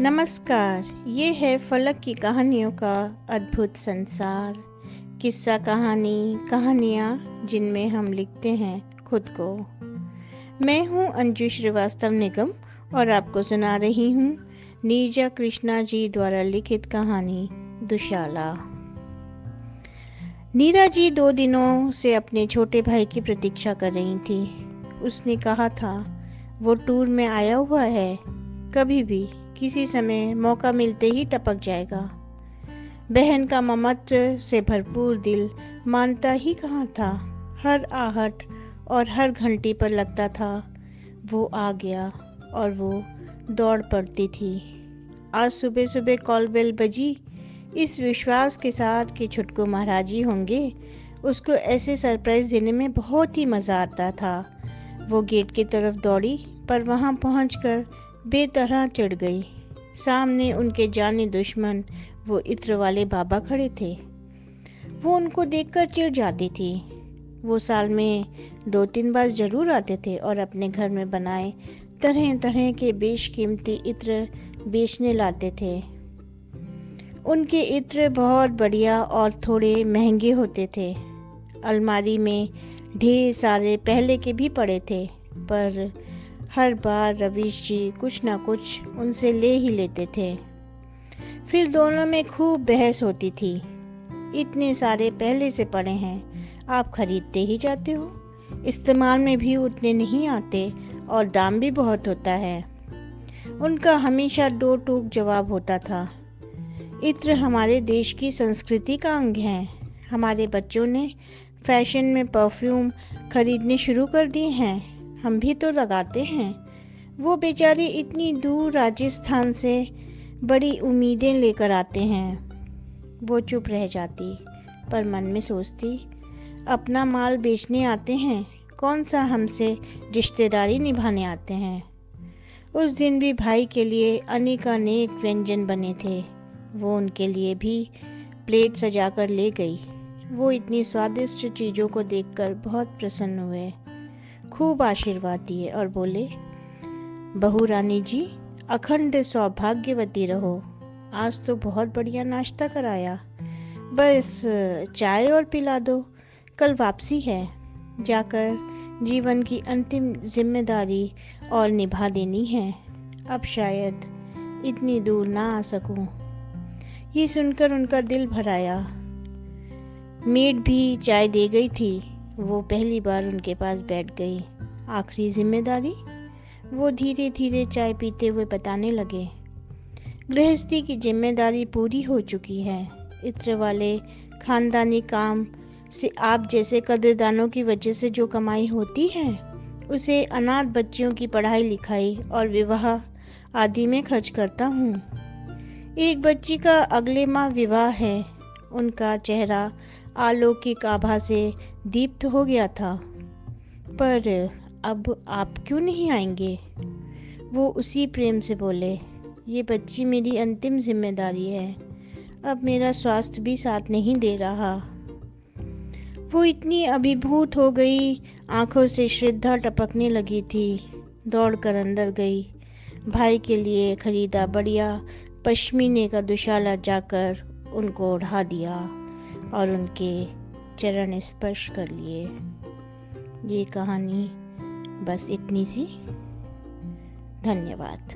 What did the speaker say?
नमस्कार। ये है फलक की कहानियों का अद्भुत संसार। किस्सा कहानी, कहानियाँ जिनमें हम लिखते हैं खुद को। मैं हूँ अंजू श्रीवास्तव निगम और आपको सुना रही हूँ नीरजा कृष्णा जी द्वारा लिखित कहानी दुशाला। नीरा जी 2 दिनों से अपने छोटे भाई की प्रतीक्षा कर रही थी। उसने कहा था वो टूर में आया हुआ है, कभी भी किसी समय मौका मिलते ही टपक जाएगा। बहन का ममत्व से भरपूर दिल मानता ही कहाँ था। हर आहट और हर घंटी पर लगता था वो आ गया और वो दौड़ पड़ती थी। आज सुबह सुबह कॉल बेल बजी, इस विश्वास के साथ कि छुटकू महाराज जी होंगे। उसको ऐसे सरप्राइज देने में बहुत ही मज़ा आता था। वो गेट की तरफ दौड़ी, पर वहाँ पहुँचकर बेतरह चिढ़ गई। सामने उनके जाने दुश्मन वो इत्र वाले बाबा खड़े थे। वो उनको देखकर चिढ़ जाती थी। वो साल में 2-3 बार जरूर आते थे और अपने घर में बनाए तरह तरह के बेशकीमती इत्र बेचने लाते थे। उनके इत्र बहुत बढ़िया और थोड़े महंगे होते थे। अलमारी में ढेर सारे पहले के भी पड़े थे, पर हर बार रवीश जी कुछ ना कुछ उनसे ले ही लेते थे। फिर दोनों में खूब बहस होती थी। इतने सारे पहले से पड़े हैं, आप खरीदते ही जाते हो, इस्तेमाल में भी उतने नहीं आते और दाम भी बहुत होता है। उनका हमेशा दो टूक जवाब होता था। इत्र हमारे देश की संस्कृति का अंग है। हमारे बच्चों ने फैशन में परफ्यूम खरीदने शुरू कर दिए हैं, हम भी तो लगाते हैं। वो बेचारे इतनी दूर राजस्थान से बड़ी उम्मीदें लेकर आते हैं। वो चुप रह जाती, पर मन में सोचती, अपना माल बेचने आते हैं, कौन सा हमसे रिश्तेदारी निभाने आते हैं। उस दिन भी भाई के लिए अनेकानेक व्यंजन बने थे। वो उनके लिए भी प्लेट सजाकर ले गई। वो इतनी स्वादिष्ट चीज़ों को देखकर बहुत प्रसन्न हुए, खूब आशीर्वाद दिए और बोले, बहू रानी जी अखंड सौभाग्यवती रहो। आज तो बहुत बढ़िया नाश्ता कराया, बस चाय और पिला दो, कल वापसी है, जाकर जीवन की अंतिम जिम्मेदारी और निभा देनी है। अब शायद इतनी दूर ना आ सकूं। ये सुनकर उनका दिल भर आया। मेड भी चाय दे गई थी। वो पहली बार उनके पास बैठ गई। आखिरी जिम्मेदारी? वो धीरे धीरे चाय पीते हुए बताने लगे, गृहस्थी की जिम्मेदारी पूरी हो चुकी है। इत्र वाले खानदानी काम से आप जैसे कदरदानों की वजह से जो कमाई होती है, उसे अनाथ बच्चियों की पढ़ाई लिखाई और विवाह आदि में खर्च करता हूँ। एक बच्ची का अगले माह विवाह है। उनका चेहरा अलौकिक आभा से दीप्त हो गया था। पर अब आप क्यों नहीं आएंगे? वो उसी प्रेम से बोले, ये बच्ची मेरी अंतिम जिम्मेदारी है। अब मेरा स्वास्थ्य भी साथ नहीं दे रहा। वो इतनी अभिभूत हो गई, आंखों से श्रद्धा टपकने लगी थी। दौड़कर अंदर गई, भाई के लिए खरीदा बढ़िया पश्मीने का दुशाला जाकर उनको ओढ़ा दिया और उनके चरण स्पर्श कर लिए। ये कहानी बस इतनी सी। धन्यवाद।